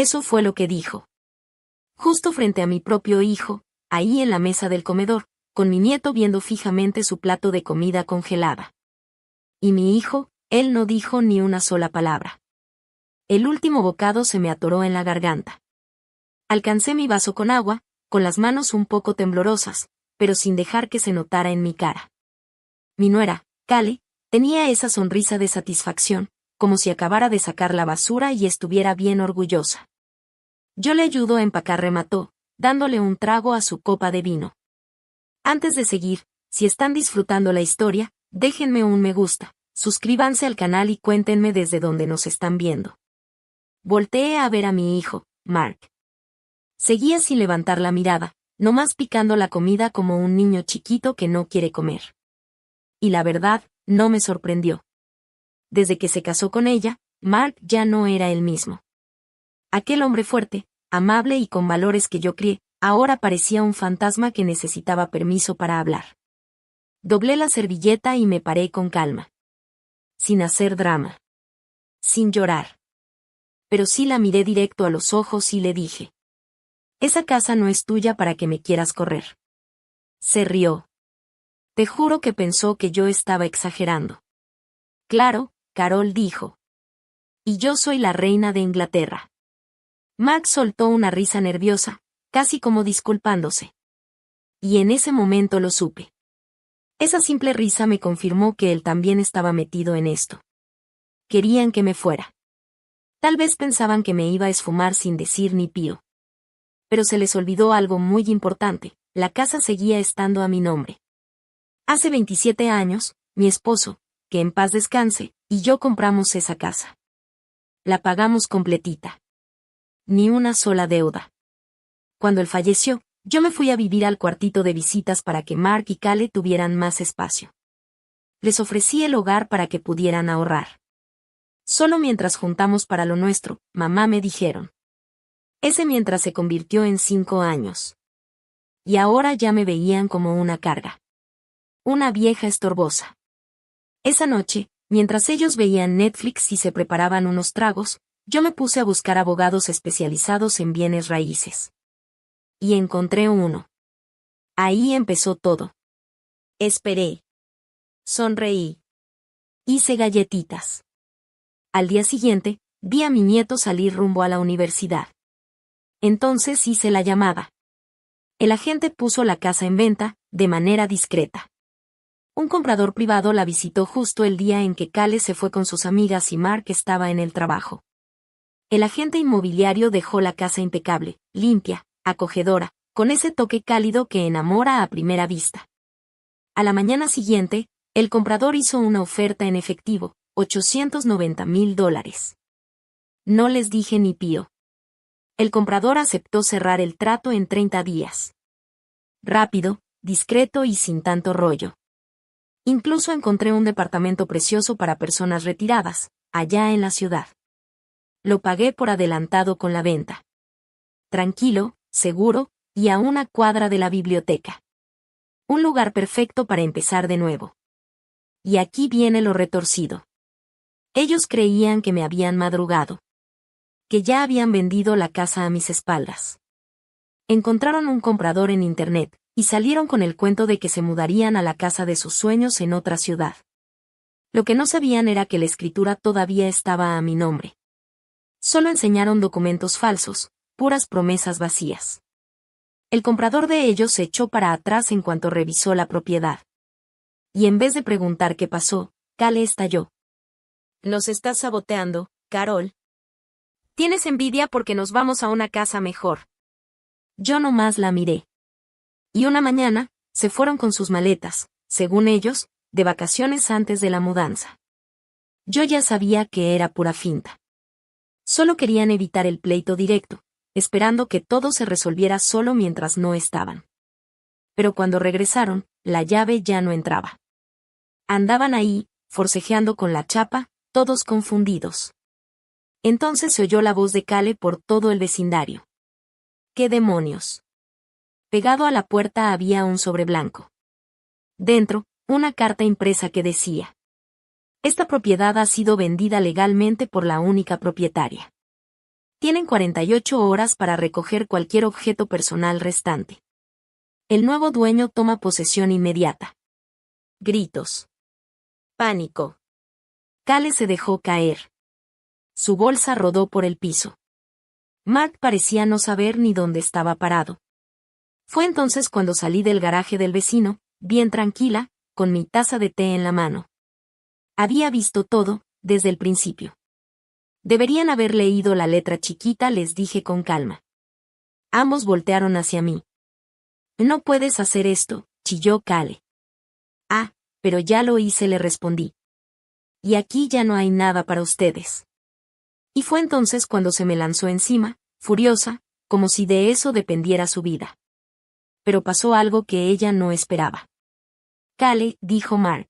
Eso fue lo que dijo. Justo frente a mi propio hijo, ahí en la mesa del comedor, con mi nieto viendo fijamente su plato de comida congelada. Y mi hijo, él no dijo ni una sola palabra. El último bocado se me atoró en la garganta. Alcancé mi vaso con agua, con las manos un poco temblorosas, pero sin dejar que se notara en mi cara. Mi nuera, Callie, tenía esa sonrisa de satisfacción, como si acabara de sacar la basura y estuviera bien orgullosa. Yo le ayudo a empacar, remató, dándole un trago a su copa de vino. Antes de seguir, si están disfrutando la historia, déjenme un me gusta, suscríbanse al canal y cuéntenme desde dónde nos están viendo. Volteé a ver a mi hijo, Mark. Seguía sin levantar la mirada, nomás picando la comida como un niño chiquito que no quiere comer. Y la verdad, no me sorprendió. Desde que se casó con ella, Mark ya no era el mismo. Aquel hombre fuerte, amable y con valores que yo crié, ahora parecía un fantasma que necesitaba permiso para hablar. Doblé la servilleta y me paré con calma. Sin hacer drama. Sin llorar. Pero sí la miré directo a los ojos y le dije: esa casa no es tuya para que me quieras correr. Se rió. Te juro que pensó que yo estaba exagerando. Claro, Carol dijo. Y yo soy la reina de Inglaterra. Max soltó una risa nerviosa, casi como disculpándose. Y en ese momento lo supe. Esa simple risa me confirmó que él también estaba metido en esto. Querían que me fuera. Tal vez pensaban que me iba a esfumar sin decir ni pío. Pero se les olvidó algo muy importante: la casa seguía estando a mi nombre. Hace 27 años, mi esposo, que en paz descanse, y yo compramos esa casa. La pagamos completita. Ni una sola deuda. Cuando él falleció, yo me fui a vivir al cuartito de visitas para que Mark y Callie tuvieran más espacio. Les ofrecí el hogar para que pudieran ahorrar. Solo mientras juntamos para lo nuestro, mamá, me dijeron. Ese mientras se convirtió en 5 años. Y ahora ya me veían como una carga. Una vieja estorbosa. Esa noche, mientras ellos veían Netflix y se preparaban unos tragos, yo me puse a buscar abogados especializados en bienes raíces. Y encontré uno. Ahí empezó todo. Esperé. Sonreí. Hice galletitas. Al día siguiente, vi a mi nieto salir rumbo a la universidad. Entonces hice la llamada. El agente puso la casa en venta, de manera discreta. Un comprador privado la visitó justo el día en que Callie se fue con sus amigas y Mark estaba en el trabajo. El agente inmobiliario dejó la casa impecable, limpia, acogedora, con ese toque cálido que enamora a primera vista. A la mañana siguiente, el comprador hizo una oferta en efectivo, $890,000. No les dije ni pío. El comprador aceptó cerrar el trato en 30 días. Rápido, discreto y sin tanto rollo. Incluso encontré un departamento precioso para personas retiradas, allá en la ciudad. Lo pagué por adelantado con la venta. Tranquilo, seguro, y a una cuadra de la biblioteca. Un lugar perfecto para empezar de nuevo. Y aquí viene lo retorcido. Ellos creían que me habían madrugado. Que ya habían vendido la casa a mis espaldas. Encontraron un comprador en internet, y salieron con el cuento de que se mudarían a la casa de sus sueños en otra ciudad. Lo que no sabían era que la escritura todavía estaba a mi nombre. Solo enseñaron documentos falsos, puras promesas vacías. El comprador de ellos se echó para atrás en cuanto revisó la propiedad. Y en vez de preguntar qué pasó, Callie estalló. Nos estás saboteando, Carol. Tienes envidia porque nos vamos a una casa mejor. Yo nomás la miré. Y una mañana, se fueron con sus maletas, según ellos, de vacaciones antes de la mudanza. Yo ya sabía que era pura finta. Solo querían evitar el pleito directo, esperando que todo se resolviera solo mientras no estaban. Pero cuando regresaron, la llave ya no entraba. Andaban ahí, forcejeando con la chapa, todos confundidos. Entonces se oyó la voz de Callie por todo el vecindario. ¿Qué demonios? Pegado a la puerta había un sobre blanco. Dentro, una carta impresa que decía: esta propiedad ha sido vendida legalmente por la única propietaria. Tienen 48 horas para recoger cualquier objeto personal restante. El nuevo dueño toma posesión inmediata. Gritos. Pánico. Cale se dejó caer. Su bolsa rodó por el piso. Mark parecía no saber ni dónde estaba parado. Fue entonces cuando salí del garaje del vecino, bien tranquila, con mi taza de té en la mano. Había visto todo, desde el principio. Deberían haber leído la letra chiquita, les dije con calma. Ambos voltearon hacia mí. No puedes hacer esto, chilló Cale. Ah, pero ya lo hice, le respondí. Y aquí ya no hay nada para ustedes. Y fue entonces cuando se me lanzó encima, furiosa, como si de eso dependiera su vida. Pero pasó algo que ella no esperaba. Cale, dijo Mark.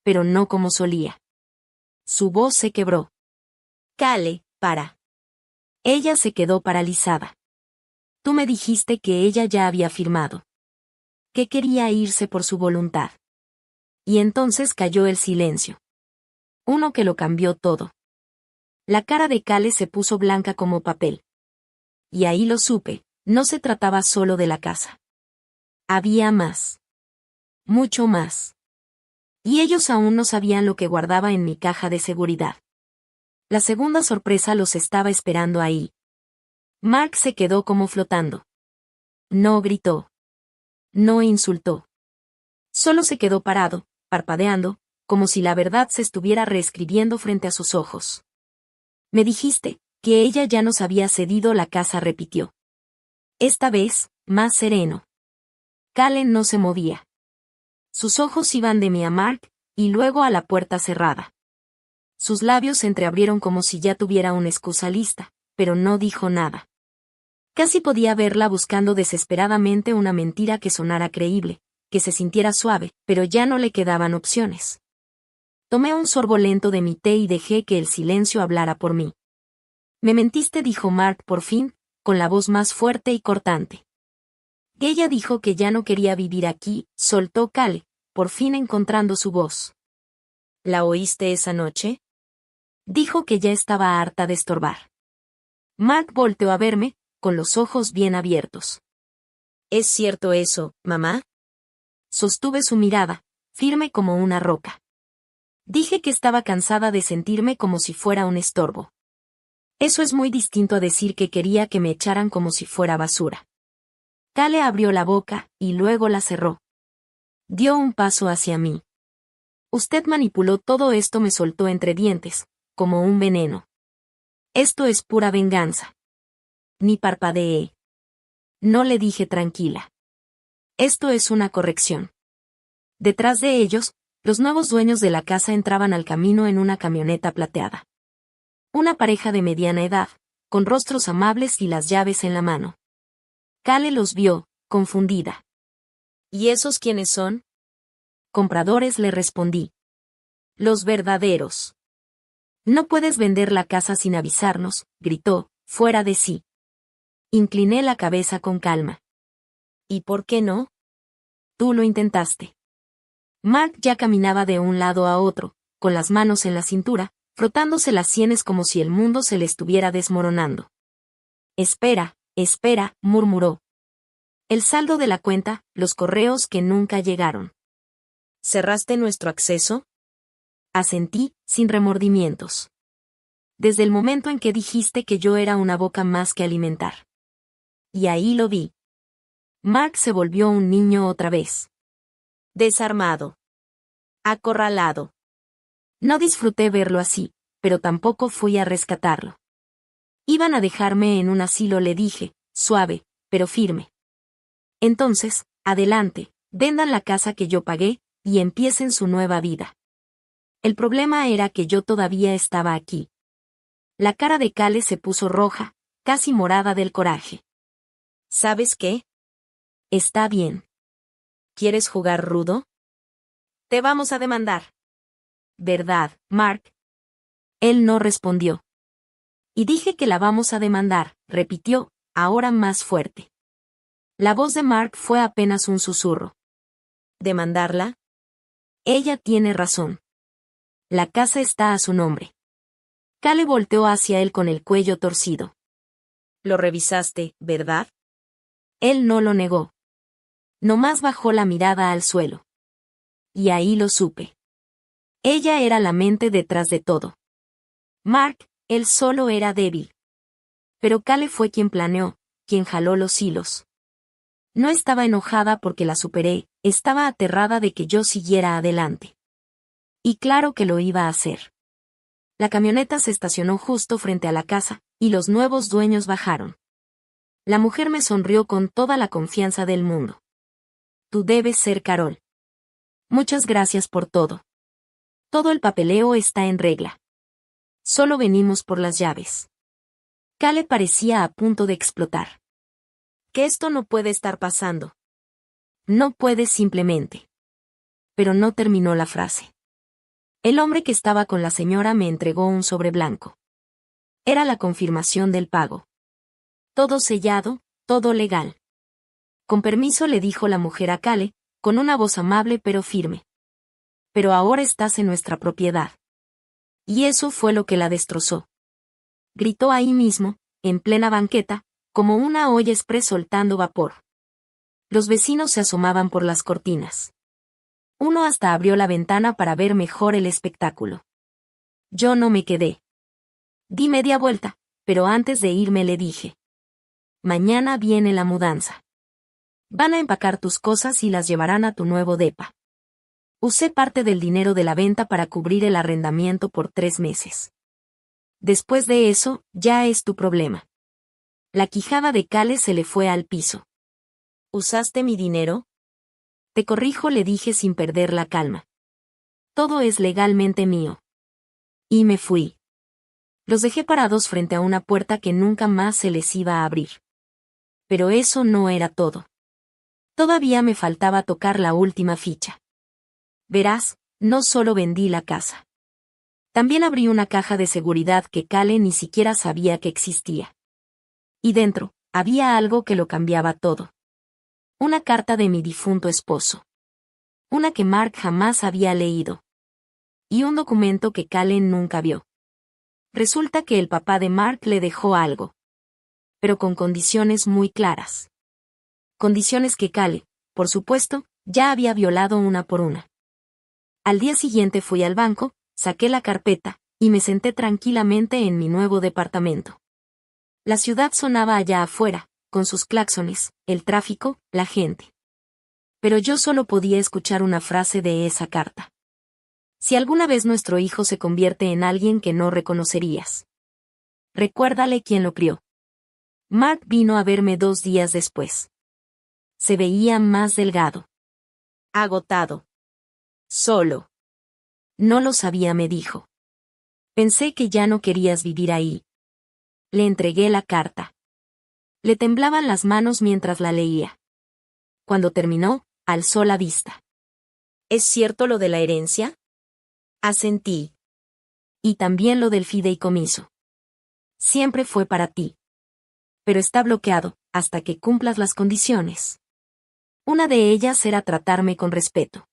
Pero no como solía. Su voz se quebró. Cale, para. Ella se quedó paralizada. Tú me dijiste que ella ya había firmado. Que quería irse por su voluntad. Y entonces cayó el silencio. Uno que lo cambió todo. La cara de Cale se puso blanca como papel. Y ahí lo supe, no se trataba solo de la casa. Había más. Mucho más. Y ellos aún no sabían lo que guardaba en mi caja de seguridad. La segunda sorpresa los estaba esperando ahí. Mark se quedó como flotando. No gritó. No insultó. Solo se quedó parado, parpadeando, como si la verdad se estuviera reescribiendo frente a sus ojos. Me dijiste que ella ya nos había cedido la casa, repitió. Esta vez, más sereno. Cale no se movía. Sus ojos iban de mí a Mark, y luego a la puerta cerrada. Sus labios se entreabrieron como si ya tuviera una excusa lista, pero no dijo nada. Casi podía verla buscando desesperadamente una mentira que sonara creíble, que se sintiera suave, pero ya no le quedaban opciones. Tomé un sorbo lento de mi té y dejé que el silencio hablara por mí. Me mentiste, dijo Mark por fin, con la voz más fuerte y cortante. Ella dijo que ya no quería vivir aquí, soltó Cale, por fin encontrando su voz. ¿La oíste esa noche? Dijo que ya estaba harta de estorbar. Mark volteó a verme, con los ojos bien abiertos. ¿Es cierto eso, mamá? Sostuve su mirada, firme como una roca. Dije que estaba cansada de sentirme como si fuera un estorbo. Eso es muy distinto a decir que quería que me echaran como si fuera basura. Cale abrió la boca, y luego la cerró. Dio un paso hacia mí. Usted manipuló todo esto, me soltó entre dientes, como un veneno. Esto es pura venganza. Ni parpadeé. No, le dije tranquila. Esto es una corrección. Detrás de ellos, los nuevos dueños de la casa entraban al camino en una camioneta plateada. Una pareja de mediana edad, con rostros amables y las llaves en la mano. Cale los vio, confundida. ¿Y esos quiénes son? Compradores, le respondí. Los verdaderos. No puedes vender la casa sin avisarnos, gritó, fuera de sí. Incliné la cabeza con calma. ¿Y por qué no? Tú lo intentaste. Mark ya caminaba de un lado a otro, con las manos en la cintura, frotándose las sienes como si el mundo se le estuviera desmoronando. Espera, murmuró. El saldo de la cuenta, los correos que nunca llegaron. ¿Cerraste nuestro acceso? Asentí, sin remordimientos. Desde el momento en que dijiste que yo era una boca más que alimentar. Y ahí lo vi. Mark se volvió un niño otra vez. Desarmado. Acorralado. No disfruté verlo así, pero tampoco fui a rescatarlo. Iban a dejarme en un asilo, le dije, suave, pero firme. Entonces, adelante, vendan la casa que yo pagué, y empiecen su nueva vida. El problema era que yo todavía estaba aquí. La cara de Cale se puso roja, casi morada del coraje. ¿Sabes qué? Está bien. ¿Quieres jugar rudo? Te vamos a demandar. ¿Verdad, Mark? Él no respondió. Y dije que la vamos a demandar, repitió, ahora más fuerte. La voz de Mark fue apenas un susurro. ¿Demandarla? Ella tiene razón. La casa está a su nombre. Kale volteó hacia él con el cuello torcido. «Lo revisaste, ¿verdad?» Él no lo negó. Nomás bajó la mirada al suelo. Y ahí lo supe. Ella era la mente detrás de todo. Mark, él solo era débil. Pero Kale fue quien planeó, quien jaló los hilos. No estaba enojada porque la superé, estaba aterrada de que yo siguiera adelante. Y claro que lo iba a hacer. La camioneta se estacionó justo frente a la casa, y los nuevos dueños bajaron. La mujer me sonrió con toda la confianza del mundo. «Tú debes ser Carol. Muchas gracias por todo. Todo el papeleo está en regla. Solo venimos por las llaves». Kale parecía a punto de explotar. «Que esto no puede estar pasando». «No puede simplemente». Pero no terminó la frase. El hombre que estaba con la señora me entregó un sobre blanco. Era la confirmación del pago. Todo sellado, todo legal. «Con permiso», le dijo la mujer a Kale, con una voz amable pero firme. «Pero ahora estás en nuestra propiedad». Y eso fue lo que la destrozó. Gritó ahí mismo, en plena banqueta, como una olla express soltando vapor. Los vecinos se asomaban por las cortinas. Uno hasta abrió la ventana para ver mejor el espectáculo. Yo no me quedé. Di media vuelta, pero antes de irme le dije: «Mañana viene la mudanza. Van a empacar tus cosas y las llevarán a tu nuevo depa». Usé parte del dinero de la venta para cubrir el arrendamiento por 3 meses. Después de eso, ya es tu problema. La quijada de Kale se le fue al piso. ¿Usaste mi dinero? Te corrijo, le dije sin perder la calma. Todo es legalmente mío. Y me fui. Los dejé parados frente a una puerta que nunca más se les iba a abrir. Pero eso no era todo. Todavía me faltaba tocar la última ficha. Verás, no solo vendí la casa. También abrí una caja de seguridad que Kale ni siquiera sabía que existía. Y dentro, había algo que lo cambiaba todo. Una carta de mi difunto esposo. Una que Mark jamás había leído. Y un documento que Kale nunca vio. Resulta que el papá de Mark le dejó algo. Pero con condiciones muy claras. Condiciones que Kale, por supuesto, ya había violado una por una. Al día siguiente fui al banco, saqué la carpeta, y me senté tranquilamente en mi nuevo departamento. La ciudad sonaba allá afuera, con sus claxones, el tráfico, la gente. Pero yo solo podía escuchar una frase de esa carta. Si alguna vez nuestro hijo se convierte en alguien que no reconocerías, recuérdale quién lo crió. Mark vino a verme 2 días después. Se veía más delgado. Agotado. Solo. No lo sabía, me dijo. Pensé que ya no querías vivir ahí. Le entregué la carta. Le temblaban las manos mientras la leía. Cuando terminó, alzó la vista. ¿Es cierto lo de la herencia? Asentí. Y también lo del fideicomiso. Siempre fue para ti. Pero está bloqueado, hasta que cumplas las condiciones. Una de ellas era tratarme con respeto.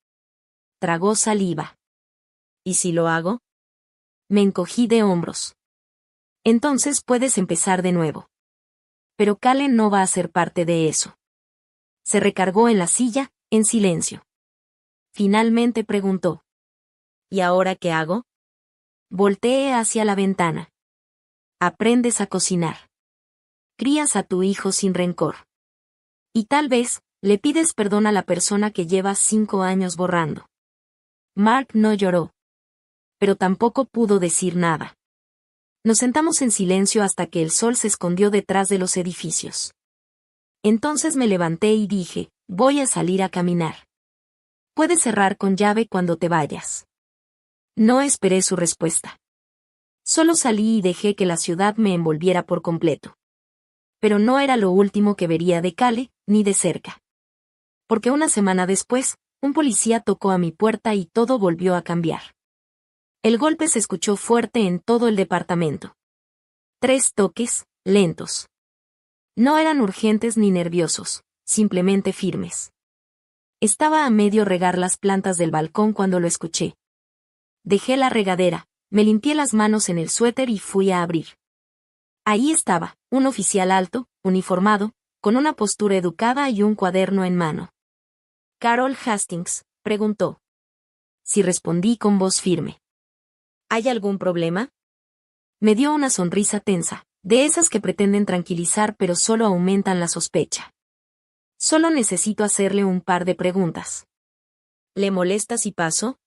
Tragó saliva. ¿Y si lo hago? Me encogí de hombros. Entonces puedes empezar de nuevo. Pero Kale no va a ser parte de eso. Se recargó en la silla, en silencio. Finalmente preguntó: ¿y ahora qué hago? Volteé hacia la ventana. Aprendes a cocinar. Crías a tu hijo sin rencor. Y tal vez, le pides perdón a la persona que llevas 5 años borrando. Mark no lloró. Pero tampoco pudo decir nada. Nos sentamos en silencio hasta que el sol se escondió detrás de los edificios. Entonces me levanté y dije: voy a salir a caminar. Puedes cerrar con llave cuando te vayas. No esperé su respuesta. Solo salí y dejé que la ciudad me envolviera por completo. Pero no era lo último que vería de Kale, ni de cerca. Porque una semana después, un policía tocó a mi puerta y todo volvió a cambiar. El golpe se escuchó fuerte en todo el departamento. 3 toques, lentos. No eran urgentes ni nerviosos, simplemente firmes. Estaba a medio regar las plantas del balcón cuando lo escuché. Dejé la regadera, Me limpié las manos en el suéter y fui a abrir. Ahí estaba, un oficial alto, uniformado, con una postura educada y un cuaderno en mano. «Carol Hastings», preguntó. Sí, respondí con voz firme. «¿Hay algún problema?» Me dio una sonrisa tensa, de esas que pretenden tranquilizar pero solo aumentan la sospecha. «Solo necesito hacerle un par de preguntas». «¿Le molesta si paso?»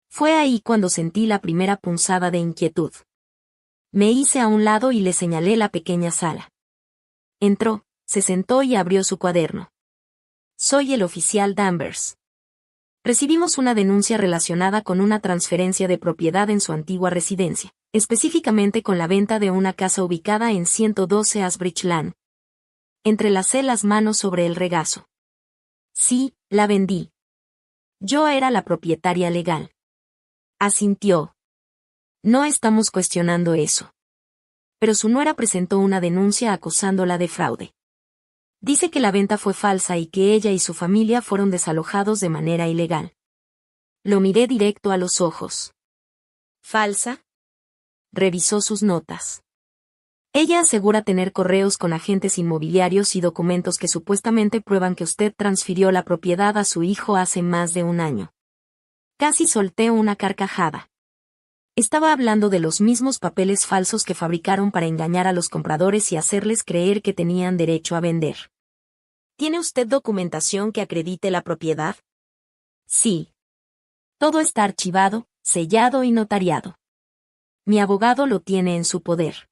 Fue ahí cuando sentí la primera punzada de inquietud. Me hice a un lado y le señalé la pequeña sala. Entró, se sentó y abrió su cuaderno. «Soy el oficial Danvers. Recibimos una denuncia relacionada con una transferencia de propiedad en su antigua residencia, específicamente con la venta de una casa ubicada en 112 Asbridge Lane». Entrelacé las manos sobre el regazo. «Sí, la vendí. Yo era la propietaria legal». Asintió. «No estamos cuestionando eso». Pero su nuera presentó una denuncia acusándola de fraude. Dice que la venta fue falsa y que ella y su familia fueron desalojados de manera ilegal. Lo miré directo a los ojos. ¿Falsa? Revisó sus notas. Ella asegura tener correos con agentes inmobiliarios y documentos que supuestamente prueban que usted transfirió la propiedad a su hijo hace más de un año. Casi solté una carcajada. Estaba hablando de los mismos papeles falsos que fabricaron para engañar a los compradores y hacerles creer que tenían derecho a vender. ¿Tiene usted documentación que acredite la propiedad? Sí. Todo está archivado, sellado y notariado. Mi abogado lo tiene en su poder.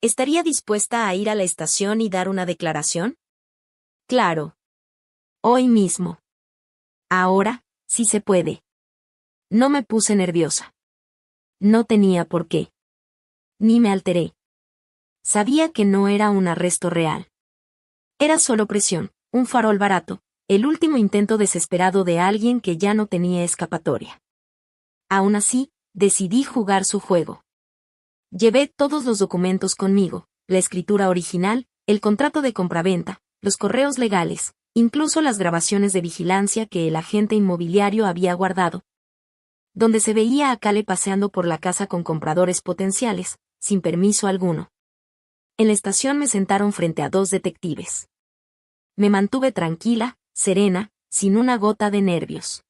¿Estaría dispuesta a ir a la estación y dar una declaración? Claro. Hoy mismo. Ahora, sí se puede. No me puse nerviosa. No tenía por qué. Ni me alteré. Sabía que no era un arresto real. Era solo presión, un farol barato, el último intento desesperado de alguien que ya no tenía escapatoria. Aún así, decidí jugar su juego. Llevé todos los documentos conmigo, la escritura original, el contrato de compraventa, los correos legales, incluso las grabaciones de vigilancia que el agente inmobiliario había guardado, donde se veía a Cale paseando por la casa con compradores potenciales, sin permiso alguno. En la estación me sentaron frente a 2 detectives. Me mantuve tranquila, serena, sin una gota de nervios.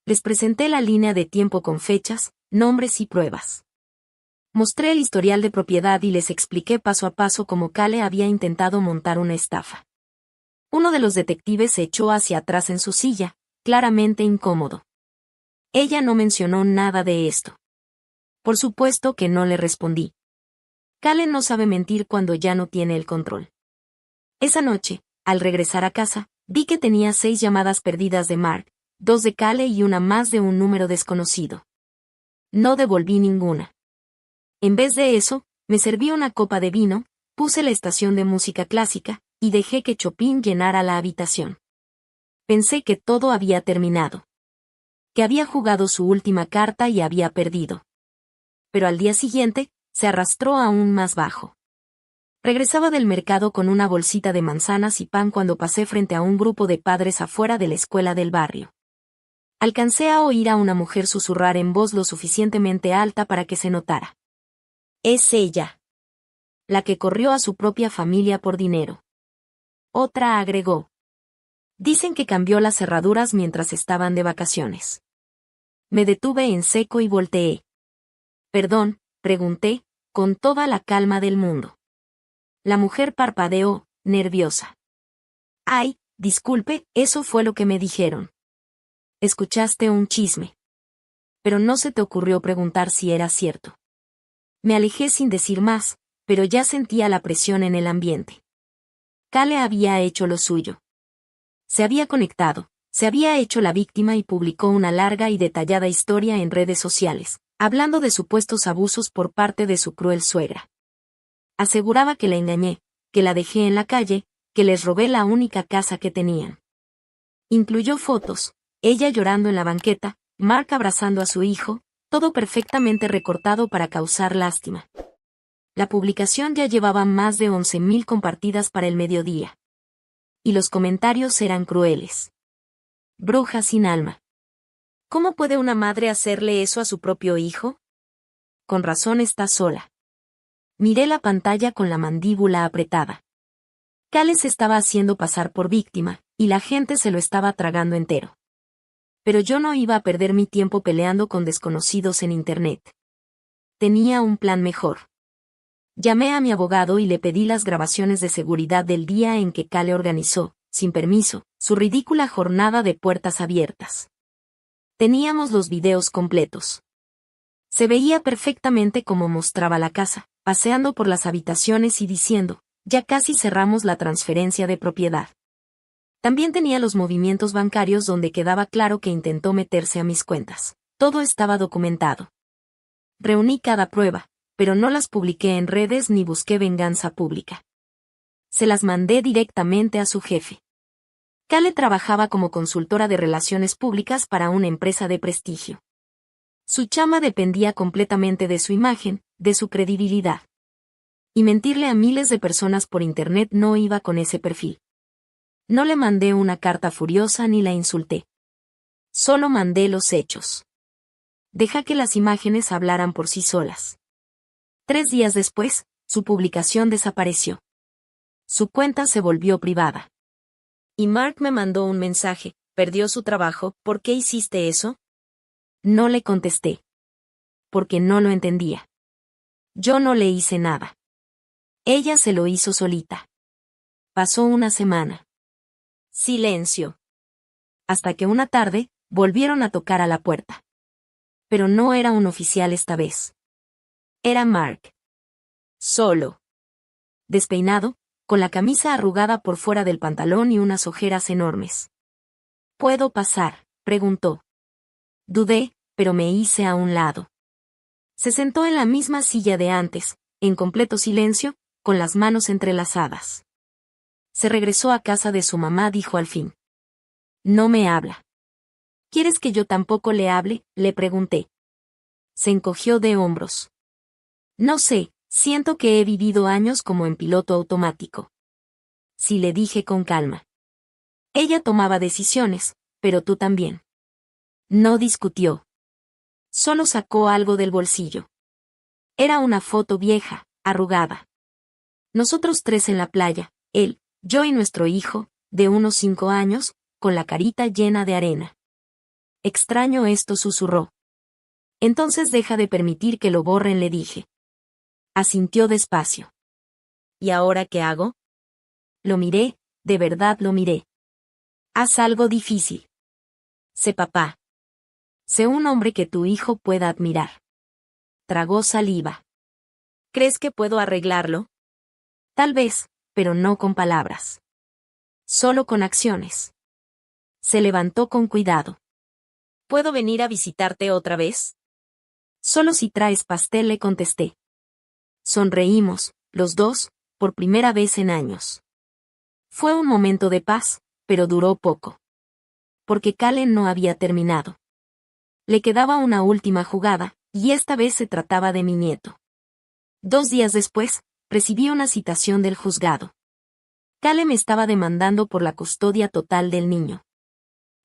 Les presenté la línea de tiempo con fechas, nombres y pruebas. Mostré el historial de propiedad y les expliqué paso a paso cómo Cale había intentado montar una estafa. Uno de los detectives se echó hacia atrás en su silla, claramente incómodo. Ella no mencionó nada de esto. Por supuesto que no le respondí. Cale no sabe mentir cuando ya no tiene el control. Esa noche, al regresar a casa, vi que tenía 6 llamadas perdidas de Mark, 2 de Cale y una más de un número desconocido. No devolví ninguna. En vez de eso, me serví una copa de vino, puse la estación de música clásica, y dejé que Chopin llenara la habitación. Pensé que todo había terminado. Que había jugado su última carta y había perdido. Pero al día siguiente, se arrastró aún más bajo. Regresaba del mercado con una bolsita de manzanas y pan cuando pasé frente a un grupo de padres afuera de la escuela del barrio. Alcancé a oír a una mujer susurrar en voz lo suficientemente alta para que se notara. Es ella. La que corrió a su propia familia por dinero. Otra agregó. Dicen que cambió las cerraduras mientras estaban de vacaciones. Me detuve en seco y volteé. Perdón, pregunté, con toda la calma del mundo. La mujer parpadeó, nerviosa. Ay, disculpe, eso fue lo que me dijeron. Escuchaste un chisme. Pero no se te ocurrió preguntar si era cierto. Me alejé sin decir más, pero ya sentía la presión en el ambiente. Cale había hecho lo suyo. Se había conectado, se había hecho la víctima y publicó una larga y detallada historia en redes sociales, hablando de supuestos abusos por parte de su cruel suegra. Aseguraba que la engañé, que la dejé en la calle, que les robé la única casa que tenían. Incluyó fotos, ella llorando en la banqueta, Mark abrazando a su hijo, todo perfectamente recortado para causar lástima. La publicación ya llevaba más de 11.000 compartidas para el mediodía. Y los comentarios eran crueles. Bruja sin alma. ¿Cómo puede una madre hacerle eso a su propio hijo? con razón está sola. Miré la pantalla con la mandíbula apretada. Cale se estaba haciendo pasar por víctima, y la gente se lo estaba tragando entero. Pero yo no iba a perder mi tiempo peleando con desconocidos en Internet. Tenía un plan mejor. Llamé a mi abogado y le pedí las grabaciones de seguridad del día en que Cale organizó, sin permiso, su ridícula jornada de puertas abiertas. Teníamos los videos completos. Se veía perfectamente cómo mostraba la casa, paseando por las habitaciones y diciendo, ya casi cerramos la transferencia de propiedad. También tenía los movimientos bancarios donde quedaba claro que intentó meterse a mis cuentas. Todo estaba documentado. Reuní cada prueba, pero no las publiqué en redes ni busqué venganza pública. Se las mandé directamente a su jefe. Cale trabajaba como consultora de relaciones públicas para una empresa de prestigio. Su chama dependía completamente de su imagen, de su credibilidad. Y mentirle a miles de personas por Internet no iba con ese perfil. No le mandé una carta furiosa ni la insulté. Solo mandé los hechos. Deja que las imágenes hablaran por sí solas. 3 días después, su publicación desapareció. Su cuenta se volvió privada. Y Mark me mandó un mensaje, ¿perdió su trabajo? ¿Por qué hiciste eso? No le contesté. Porque no lo entendía. Yo no le hice nada. Ella se lo hizo solita. Pasó una semana. Silencio. Hasta que una tarde, volvieron a tocar a la puerta. Pero no era un oficial esta vez. Era Mark. Solo. Despeinado, con la camisa arrugada por fuera del pantalón y unas ojeras enormes. ¿Puedo pasar?, preguntó. Dudé, pero me hice a un lado. Se sentó en la misma silla de antes, en completo silencio, con las manos entrelazadas. Se regresó a casa de su mamá, dijo al fin. No me habla. ¿Quieres que yo tampoco le hable?, le pregunté. Se encogió de hombros. No sé, siento que he vivido años como en piloto automático. Sí, le dije con calma. Ella tomaba decisiones, pero tú también. No discutió. Solo sacó algo del bolsillo. Era una foto vieja, arrugada. Nosotros 3 en la playa, él, yo y nuestro hijo, de unos 5 años, con la carita llena de arena. Extraño esto, susurró. Entonces deja de permitir que lo borren, le dije. Asintió despacio. ¿Y ahora qué hago? Lo miré, de verdad lo miré. Haz algo difícil. Sé papá. Sé un hombre que tu hijo pueda admirar. Tragó saliva. ¿Crees que puedo arreglarlo? Tal vez, pero no con palabras. Solo con acciones. Se levantó con cuidado. ¿Puedo venir a visitarte otra vez? Solo si traes pastel, le contesté. Sonreímos, los dos, por primera vez en años. Fue un momento de paz, pero duró poco. Porque Cale no había terminado. Le quedaba una última jugada, y esta vez se trataba de mi nieto. 2 días después, recibí una citación del juzgado. Cale me estaba demandando por la custodia total del niño.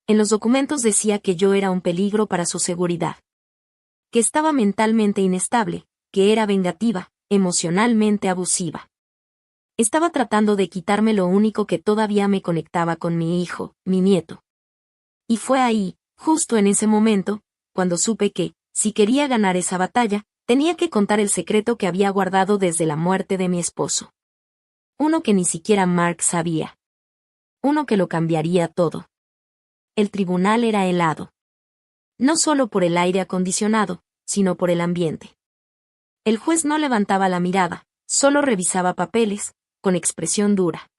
En los documentos decía que yo era un peligro para su seguridad. Que estaba mentalmente inestable, que era vengativa, emocionalmente abusiva. Estaba tratando de quitarme lo único que todavía me conectaba con mi hijo, mi nieto. Y fue ahí, justo en ese momento, cuando supe que, si quería ganar esa batalla, tenía que contar el secreto que había guardado desde la muerte de mi esposo. Uno que ni siquiera Mark sabía. Uno que lo cambiaría todo. El tribunal era helado. No solo por el aire acondicionado, sino por el ambiente. El juez no levantaba la mirada, solo revisaba papeles, con expresión dura.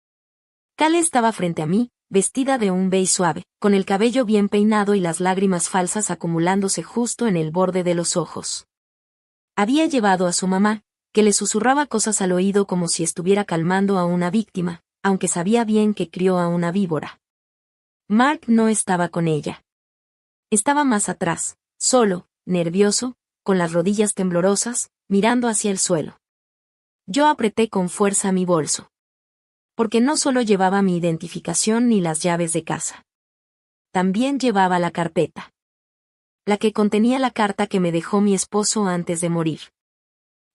Cale estaba frente a mí, vestida de un beige suave, con el cabello bien peinado y las lágrimas falsas acumulándose justo en el borde de los ojos. Había llevado a su mamá, que le susurraba cosas al oído como si estuviera calmando a una víctima, aunque sabía bien que crió a una víbora. Mark no estaba con ella. Estaba más atrás, solo, nervioso, con las rodillas temblorosas, mirando hacia el suelo. Yo apreté con fuerza mi bolso. Porque no solo llevaba mi identificación ni las llaves de casa. También llevaba la carpeta. La que contenía la carta que me dejó mi esposo antes de morir.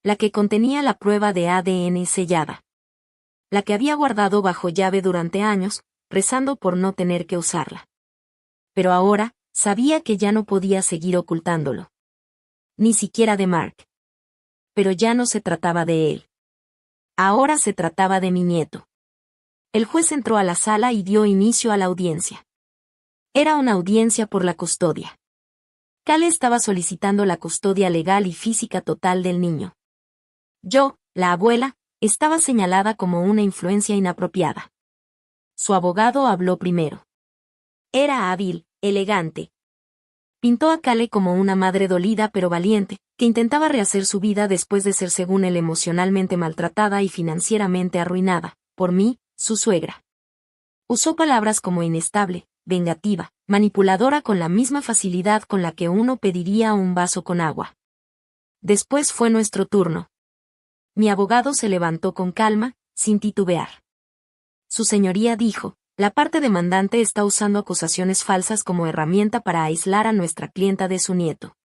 La que contenía la prueba de ADN sellada. La que había guardado bajo llave durante años, rezando por no tener que usarla. Pero ahora, sabía que ya no podía seguir ocultándolo. Ni siquiera de Mark. Pero ya no se trataba de él. Ahora se trataba de mi nieto. El juez entró a la sala y dio inicio a la audiencia. Era una audiencia por la custodia. Cale estaba solicitando la custodia legal y física total del niño. Yo, la abuela, estaba señalada como una influencia inapropiada. Su abogado habló primero. Era hábil, elegante. Pintó a Cale como una madre dolida pero valiente, que intentaba rehacer su vida después de ser según él emocionalmente maltratada y financieramente arruinada, por mí, su suegra. Usó palabras como inestable, vengativa, manipuladora con la misma facilidad con la que uno pediría un vaso con agua. Después fue nuestro turno. Mi abogado se levantó con calma, sin titubear. Su señoría dijo, la parte demandante está usando acusaciones falsas como herramienta para aislar a nuestra clienta de su nieto.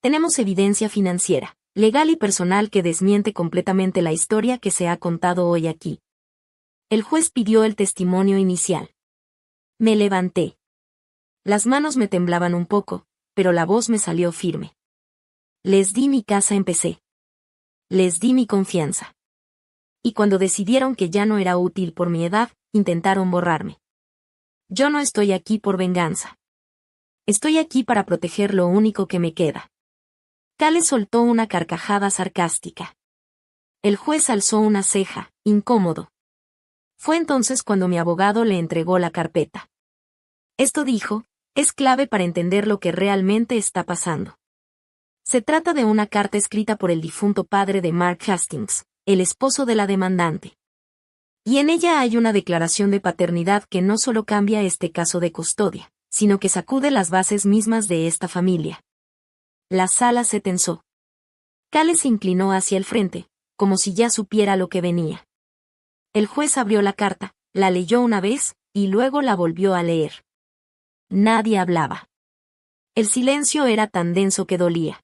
Tenemos evidencia financiera, legal y personal que desmiente completamente la historia que se ha contado hoy aquí. El juez pidió el testimonio inicial. Me levanté. Las manos me temblaban un poco, pero la voz me salió firme. Les di mi casa, empecé. Les di mi confianza. Y cuando decidieron que ya no era útil por mi edad, intentaron borrarme. Yo no estoy aquí por venganza. Estoy aquí para proteger lo único que me queda. Cale soltó una carcajada sarcástica. El juez alzó una ceja, incómodo. Fue entonces cuando mi abogado le entregó la carpeta. Esto, dijo, es clave para entender lo que realmente está pasando. Se trata de una carta escrita por el difunto padre de Mark Hastings, el esposo de la demandante. Y en ella hay una declaración de paternidad que no solo cambia este caso de custodia, sino que sacude las bases mismas de esta familia. La sala se tensó. Cale se inclinó hacia el frente, como si ya supiera lo que venía. El juez abrió la carta, la leyó una vez, y luego la volvió a leer. Nadie hablaba. El silencio era tan denso que dolía.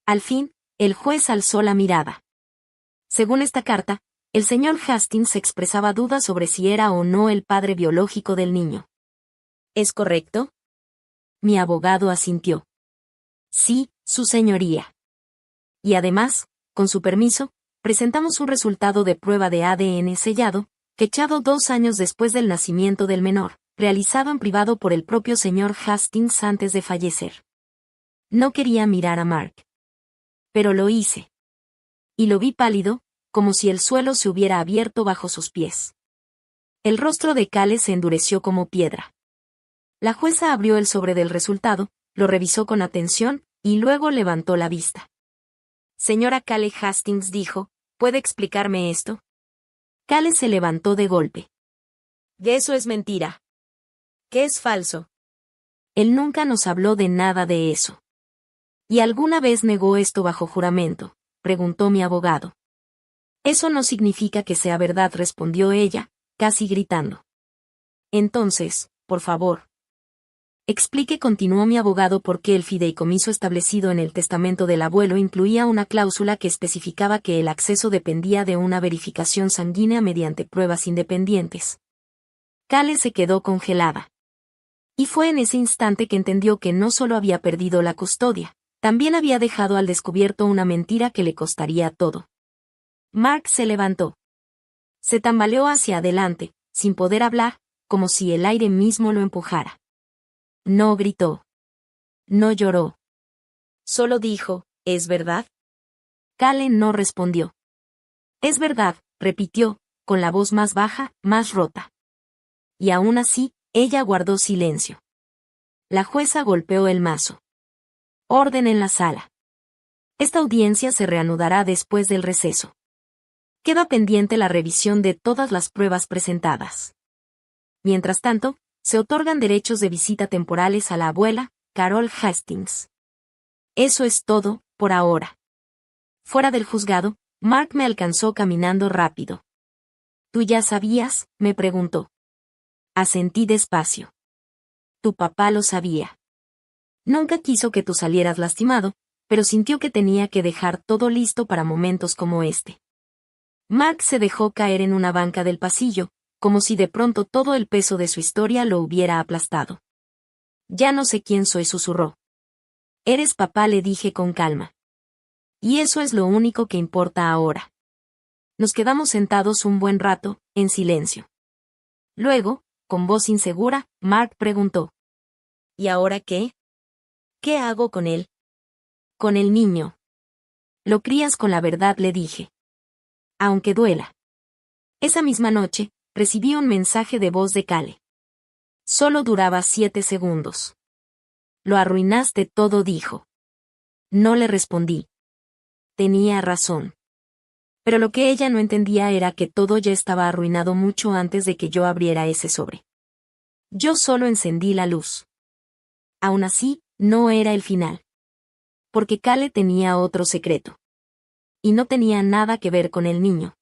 Al fin, el juez alzó la mirada. Según esta carta, el señor Hastings expresaba dudas sobre si era o no el padre biológico del niño. ¿Es correcto? Mi abogado asintió. Sí, su señoría. Y además, con su permiso, presentamos un resultado de prueba de ADN sellado, fechado 2 años después del nacimiento del menor, realizado en privado por el propio señor Hastings antes de fallecer. No quería mirar a Mark. Pero lo hice. Y lo vi pálido, como si el suelo se hubiera abierto bajo sus pies. El rostro de Cale se endureció como piedra. La jueza abrió el sobre del resultado, lo revisó con atención, y luego levantó la vista. Señora Cale Hastings, dijo, ¿puede explicarme esto? Cale se levantó de golpe. Eso es mentira. ¿Qué es falso? Él nunca nos habló de nada de eso. ¿Y alguna vez negó esto bajo juramento?, preguntó mi abogado. Eso no significa que sea verdad, respondió ella, casi gritando. Entonces, por favor, explique, continuó mi abogado, por qué el fideicomiso establecido en el testamento del abuelo incluía una cláusula que especificaba que el acceso dependía de una verificación sanguínea mediante pruebas independientes. Cale se quedó congelada. Y fue en ese instante que entendió que no solo había perdido la custodia, también había dejado al descubierto una mentira que le costaría todo. Mark se levantó. Se tambaleó hacia adelante, sin poder hablar, como si el aire mismo lo empujara. No gritó. No lloró. Solo dijo, ¿es verdad? Cale no respondió. Es verdad, repitió, con la voz más baja, más rota. Y aún así, ella guardó silencio. La jueza golpeó el mazo. Orden en la sala. Esta audiencia se reanudará después del receso. Queda pendiente la revisión de todas las pruebas presentadas. Mientras tanto, se otorgan derechos de visita temporales a la abuela, Carol Hastings. Eso es todo, por ahora. Fuera del juzgado, Mark me alcanzó caminando rápido. ¿Tú ya sabías?, me preguntó. Asentí despacio. Tu papá lo sabía. Nunca quiso que tú salieras lastimado, pero sintió que tenía que dejar todo listo para momentos como este. Mark se dejó caer en una banca del pasillo, como si de pronto todo el peso de su historia lo hubiera aplastado. Ya no sé quién soy, susurró. Eres papá, le dije con calma. Y eso es lo único que importa ahora. Nos quedamos sentados un buen rato, en silencio. Luego, con voz insegura, Mark preguntó. ¿Y ahora qué? ¿Qué hago con él? Con el niño. Lo crías con la verdad, le dije. Aunque duela. Esa misma noche, recibí un mensaje de voz de Cale. Solo duraba 7 segundos. Lo arruinaste todo, dijo. No le respondí. Tenía razón. Pero lo que ella no entendía era que todo ya estaba arruinado mucho antes de que yo abriera ese sobre. Yo solo encendí la luz. Aún así, no era el final. Porque Cale tenía otro secreto. Y no tenía nada que ver con el niño.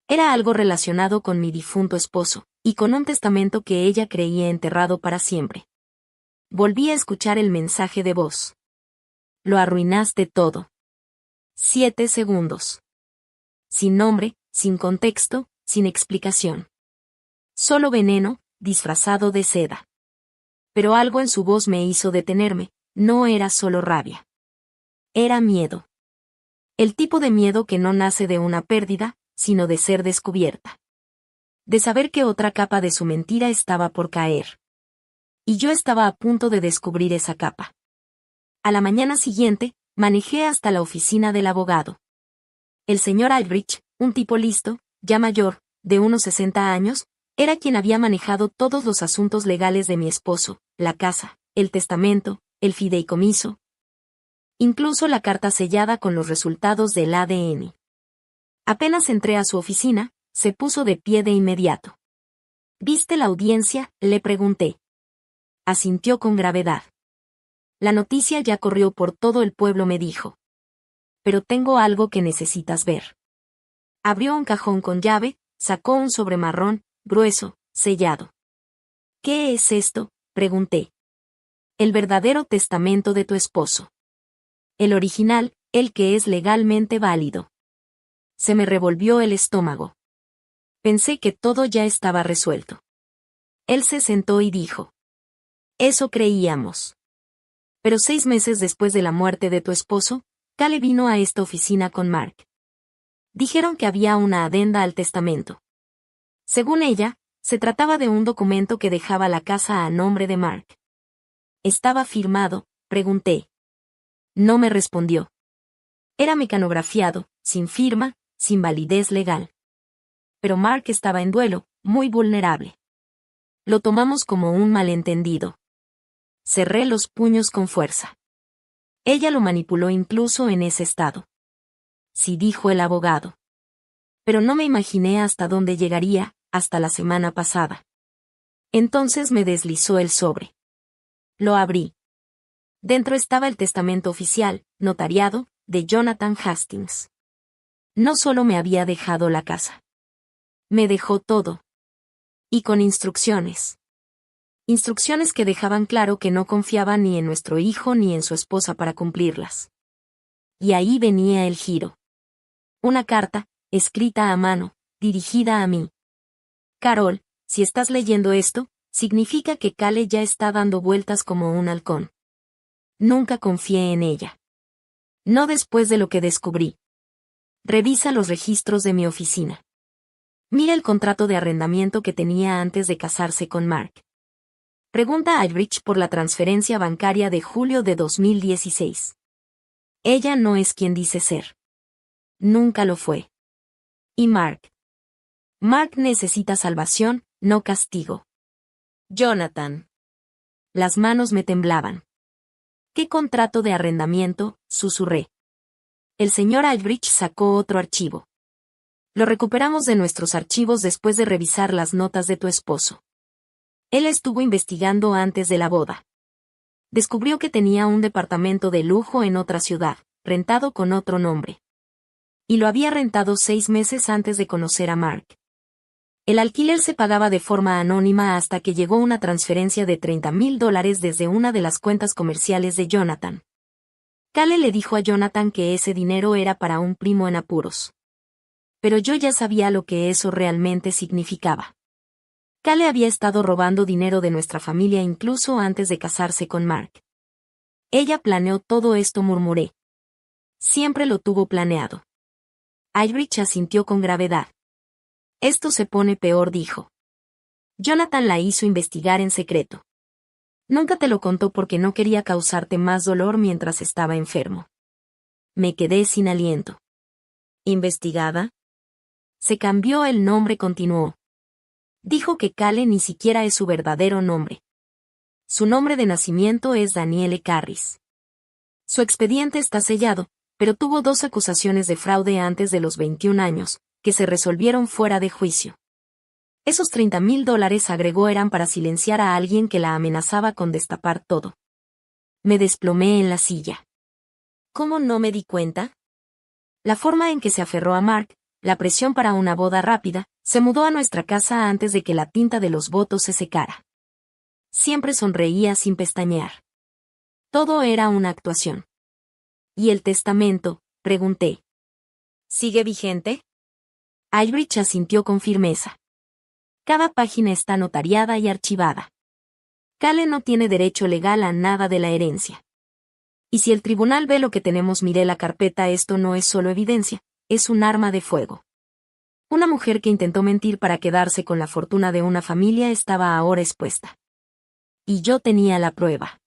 Era algo relacionado con mi difunto esposo, y con un testamento que ella creía enterrado para siempre. Volví a escuchar el mensaje de voz. Lo arruinaste todo. 7 segundos. Sin nombre, sin contexto, sin explicación. Solo veneno, disfrazado de seda. Pero algo en su voz me hizo detenerme, no era solo rabia. Era miedo. El tipo de miedo que no nace de una pérdida, sino de ser descubierta. De saber que otra capa de su mentira estaba por caer. Y yo estaba a punto de descubrir esa capa. A la mañana siguiente, manejé hasta la oficina del abogado. El señor Aldrich, un tipo listo, ya mayor, de unos 60 años, era quien había manejado todos los asuntos legales de mi esposo, la casa, el testamento, el fideicomiso. Incluso la carta sellada con los resultados del ADN. Apenas entré a su oficina, se puso de pie de inmediato. ¿Viste la audiencia?, le pregunté. Asintió con gravedad. La noticia ya corrió por todo el pueblo, me dijo. Pero tengo algo que necesitas ver. Abrió un cajón con llave, sacó un sobre marrón, grueso, sellado. ¿Qué es esto?, pregunté. El verdadero testamento de tu esposo. El original, el que es legalmente válido. Se me revolvió el estómago. Pensé que todo ya estaba resuelto. Él se sentó y dijo. Eso creíamos. Pero 6 meses después de la muerte de tu esposo, Cale vino a esta oficina con Mark. Dijeron que había una adenda al testamento. Según ella, se trataba de un documento que dejaba la casa a nombre de Mark. ¿Estaba firmado?, pregunté. No me respondió. Era mecanografiado, sin firma, sin validez legal. Pero Mark estaba en duelo, muy vulnerable. Lo tomamos como un malentendido. Cerré los puños con fuerza. Ella lo manipuló incluso en ese estado. Sí, dijo el abogado. Pero no me imaginé hasta dónde llegaría, hasta la semana pasada. Entonces me deslizó el sobre. Lo abrí. Dentro estaba el testamento oficial, notariado, de Jonathan Hastings. No solo me había dejado la casa. Me dejó todo. Y con instrucciones. Instrucciones que dejaban claro que no confiaba ni en nuestro hijo ni en su esposa para cumplirlas. Y ahí venía el giro. Una carta, escrita a mano, dirigida a mí. Carol, si estás leyendo esto, significa que Cale ya está dando vueltas como un halcón. Nunca confié en ella. No después de lo que descubrí. Revisa los registros de mi oficina. Mira el contrato de arrendamiento que tenía antes de casarse con Mark. Pregunta a Aldrich por la transferencia bancaria de julio de 2016. Ella no es quien dice ser. Nunca lo fue. ¿Y Mark? Mark necesita salvación, no castigo. Jonathan. Las manos me temblaban. ¿Qué contrato de arrendamiento?, susurré. El señor Aldrich sacó otro archivo. Lo recuperamos de nuestros archivos después de revisar las notas de tu esposo. Él estuvo investigando antes de la boda. Descubrió que tenía un departamento de lujo en otra ciudad, rentado con otro nombre. Y lo había rentado 6 meses antes de conocer a Mark. El alquiler se pagaba de forma anónima hasta que llegó una transferencia de $30,000 desde una de las cuentas comerciales de Jonathan. Cale le dijo a Jonathan que ese dinero era para un primo en apuros. Pero yo ya sabía lo que eso realmente significaba. Cale había estado robando dinero de nuestra familia incluso antes de casarse con Mark. Ella planeó todo esto, murmuré. Siempre lo tuvo planeado. Aldrich asintió con gravedad. Esto se pone peor, dijo. Jonathan la hizo investigar en secreto. Nunca te lo contó porque no quería causarte más dolor mientras estaba enfermo. Me quedé sin aliento. ¿Investigada? Se cambió el nombre, continuó. Dijo que Cale ni siquiera es su verdadero nombre. Su nombre de nacimiento es Danielle Carris. Su expediente está sellado, pero tuvo 2 acusaciones de fraude antes de los 21 años, que se resolvieron fuera de juicio. Esos $30,000, agregó, eran para silenciar a alguien que la amenazaba con destapar todo. Me desplomé en la silla. ¿Cómo no me di cuenta? La forma en que se aferró a Mark, la presión para una boda rápida, se mudó a nuestra casa antes de que la tinta de los votos se secara. Siempre sonreía sin pestañear. Todo era una actuación. ¿Y el testamento?, pregunté. ¿Sigue vigente? Aldrich asintió con firmeza. Cada página está notariada y archivada. Cale no tiene derecho legal a nada de la herencia. Y si el tribunal ve lo que tenemos, miré la carpeta, esto no es solo evidencia, es un arma de fuego. Una mujer que intentó mentir para quedarse con la fortuna de una familia estaba ahora expuesta. Y yo tenía la prueba.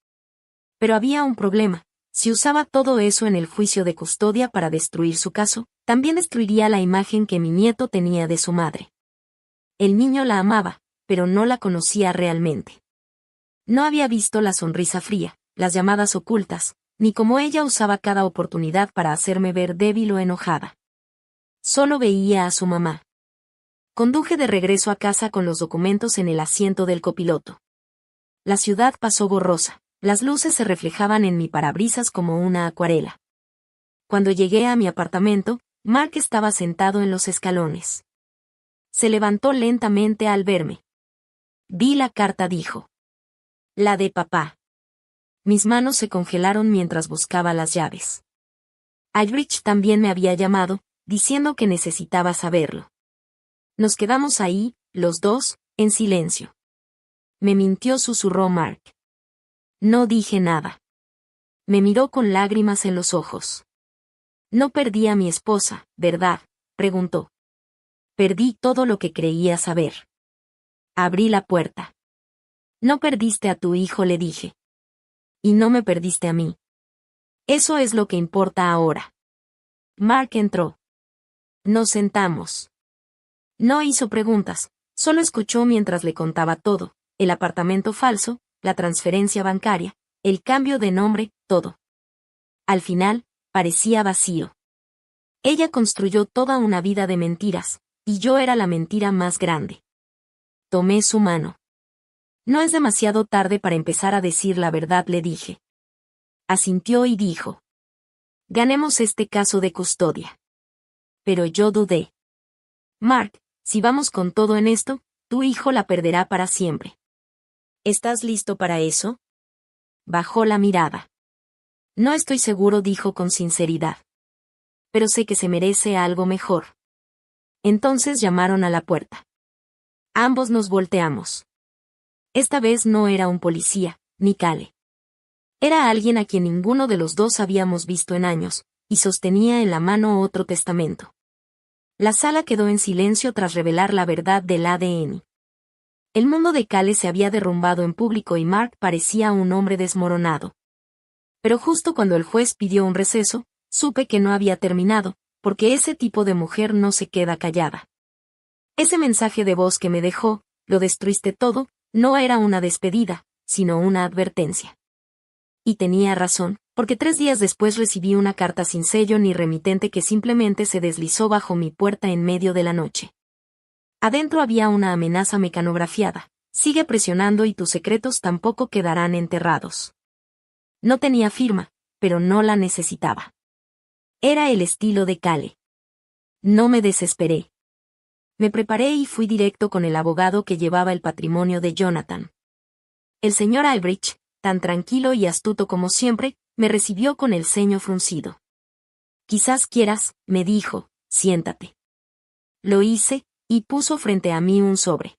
Pero había un problema. Si usaba todo eso en el juicio de custodia para destruir su caso, también destruiría la imagen que mi nieto tenía de su madre. El niño la amaba, pero no la conocía realmente. No había visto la sonrisa fría, las llamadas ocultas, ni cómo ella usaba cada oportunidad para hacerme ver débil o enojada. Solo veía a su mamá. Conduje de regreso a casa con los documentos en el asiento del copiloto. La ciudad pasó borrosa, las luces se reflejaban en mi parabrisas como una acuarela. Cuando llegué a mi apartamento, Mark estaba sentado en los escalones. Se levantó lentamente al verme. Vi la carta, dijo. La de papá. Mis manos se congelaron mientras buscaba las llaves. Aldrich también me había llamado, diciendo que necesitaba saberlo. Nos quedamos ahí, los dos, en silencio. Me mintió, susurró Mark. No dije nada. Me miró con lágrimas en los ojos. No perdí a mi esposa, ¿verdad?, preguntó. Perdí todo lo que creía saber. Abrí la puerta. No perdiste a tu hijo, le dije. Y no me perdiste a mí. Eso es lo que importa ahora. Mark entró. Nos sentamos. No hizo preguntas, solo escuchó mientras le contaba todo, el apartamento falso, la transferencia bancaria, el cambio de nombre, todo. Al final, parecía vacío. Ella construyó toda una vida de mentiras, y yo era la mentira más grande. Tomé su mano. No es demasiado tarde para empezar a decir la verdad, le dije. Asintió y dijo. Ganemos este caso de custodia. Pero yo dudé. Mark, si vamos con todo en esto, tu hijo la perderá para siempre. ¿Estás listo para eso? Bajó la mirada. No estoy seguro, dijo con sinceridad. Pero sé que se merece algo mejor. Entonces llamaron a la puerta. Ambos nos volteamos. Esta vez no era un policía, ni Cale. Era alguien a quien ninguno de los dos habíamos visto en años, y sostenía en la mano otro testamento. La sala quedó en silencio tras revelar la verdad del ADN. El mundo de Cale se había derrumbado en público y Mark parecía un hombre desmoronado. Pero justo cuando el juez pidió un receso, supe que no había terminado, porque ese tipo de mujer no se queda callada. Ese mensaje de voz que me dejó, lo destruiste todo, no era una despedida, sino una advertencia. Y tenía razón, porque 3 días después recibí una carta sin sello ni remitente que simplemente se deslizó bajo mi puerta en medio de la noche. Adentro había una amenaza mecanografiada: sigue presionando y tus secretos tampoco quedarán enterrados. No tenía firma, pero no la necesitaba. Era el estilo de Cale. No me desesperé. Me preparé y fui directo con el abogado que llevaba el patrimonio de Jonathan. El señor Aldrich, tan tranquilo y astuto como siempre, me recibió con el ceño fruncido. Quizás quieras, me dijo, siéntate. Lo hice, y puso frente a mí un sobre.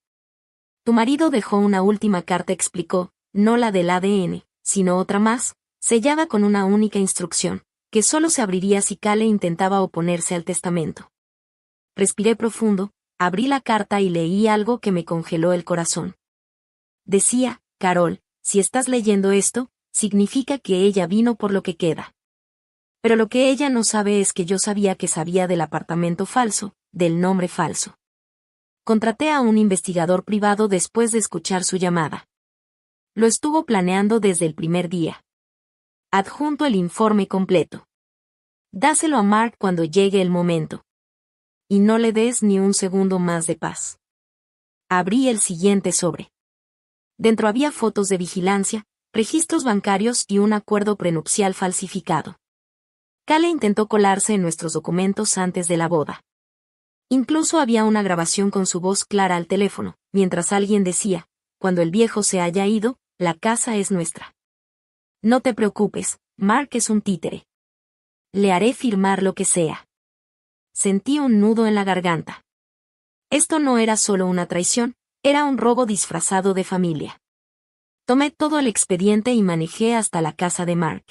Tu marido dejó una última carta, explicó, no la del ADN, sino otra más, sellada con una única instrucción, que solo se abriría si Cale intentaba oponerse al testamento. Respiré profundo, abrí la carta y leí algo que me congeló el corazón. Decía, Carol, si estás leyendo esto, significa que ella vino por lo que queda. Pero lo que ella no sabe es que yo sabía que sabía del apartamento falso, del nombre falso. Contraté a un investigador privado después de escuchar su llamada. Lo estuvo planeando desde el primer día. Adjunto el informe completo. Dáselo a Mark cuando llegue el momento. Y no le des ni un segundo más de paz. Abrí el siguiente sobre. Dentro había fotos de vigilancia, registros bancarios y un acuerdo prenupcial falsificado. Cale intentó colarse en nuestros documentos antes de la boda. Incluso había una grabación con su voz clara al teléfono, mientras alguien decía, cuando el viejo se haya ido, la casa es nuestra. No te preocupes, Mark es un títere. Le haré firmar lo que sea. Sentí un nudo en la garganta. Esto no era solo una traición, era un robo disfrazado de familia. Tomé todo el expediente y manejé hasta la casa de Mark.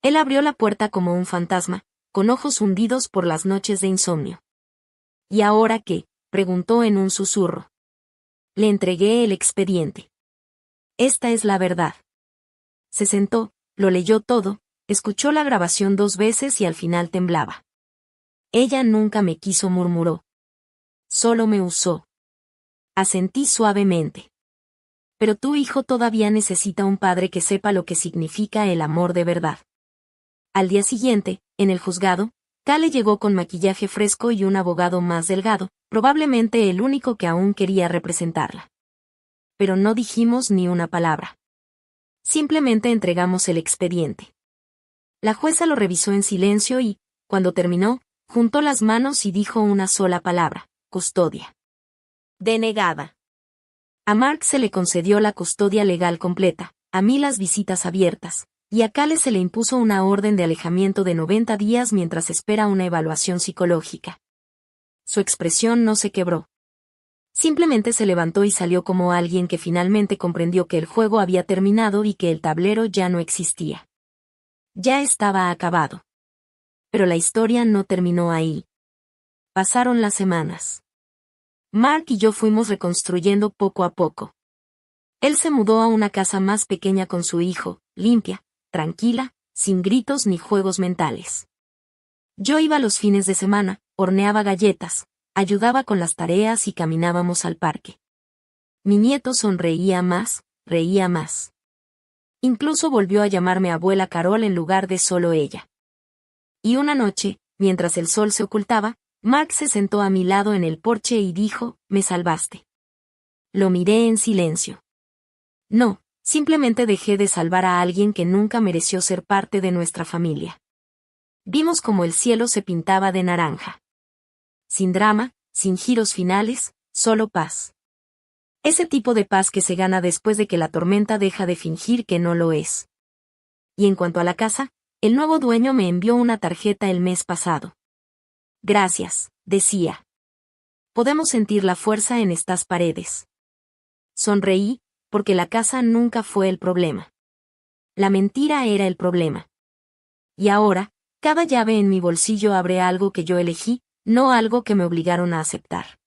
Él abrió la puerta como un fantasma, con ojos hundidos por las noches de insomnio. ¿Y ahora qué?, preguntó en un susurro. Le entregué el expediente. Esta es la verdad. Se sentó, lo leyó todo, escuchó la grabación 2 veces y al final temblaba. Ella nunca me quiso, murmuró. Solo me usó. Asentí suavemente. Pero tu hijo todavía necesita un padre que sepa lo que significa el amor de verdad. Al día siguiente, en el juzgado, Cale llegó con maquillaje fresco y un abogado más delgado, probablemente el único que aún quería representarla. Pero no dijimos ni una palabra. Simplemente entregamos el expediente. La jueza lo revisó en silencio y, cuando terminó, juntó las manos y dijo una sola palabra: custodia. Denegada. A Mark se le concedió la custodia legal completa, a mí las visitas abiertas, y a Cale se le impuso una orden de alejamiento de 90 días mientras espera una evaluación psicológica. Su expresión no se quebró. Simplemente se levantó y salió como alguien que finalmente comprendió que el juego había terminado y que el tablero ya no existía. Ya estaba acabado. Pero la historia no terminó ahí. Pasaron las semanas. Mark y yo fuimos reconstruyendo poco a poco. Él se mudó a una casa más pequeña con su hijo, limpia, tranquila, sin gritos ni juegos mentales. Yo iba los fines de semana, horneaba galletas, ayudaba con las tareas y caminábamos al parque. Mi nieto sonreía más, reía más. Incluso volvió a llamarme abuela Carol en lugar de solo ella. Y una noche, mientras el sol se ocultaba, Mark se sentó a mi lado en el porche y dijo: «Me salvaste». Lo miré en silencio. No, simplemente dejé de salvar a alguien que nunca mereció ser parte de nuestra familia. Vimos como el cielo se pintaba de naranja. Sin drama, sin giros finales, solo paz. Ese tipo de paz que se gana después de que la tormenta deja de fingir que no lo es. Y en cuanto a la casa, el nuevo dueño me envió una tarjeta el mes pasado. Gracias, decía. Podemos sentir la fuerza en estas paredes. Sonreí, porque la casa nunca fue el problema. La mentira era el problema. Y ahora, cada llave en mi bolsillo abre algo que yo elegí, no algo que me obligaron a aceptar.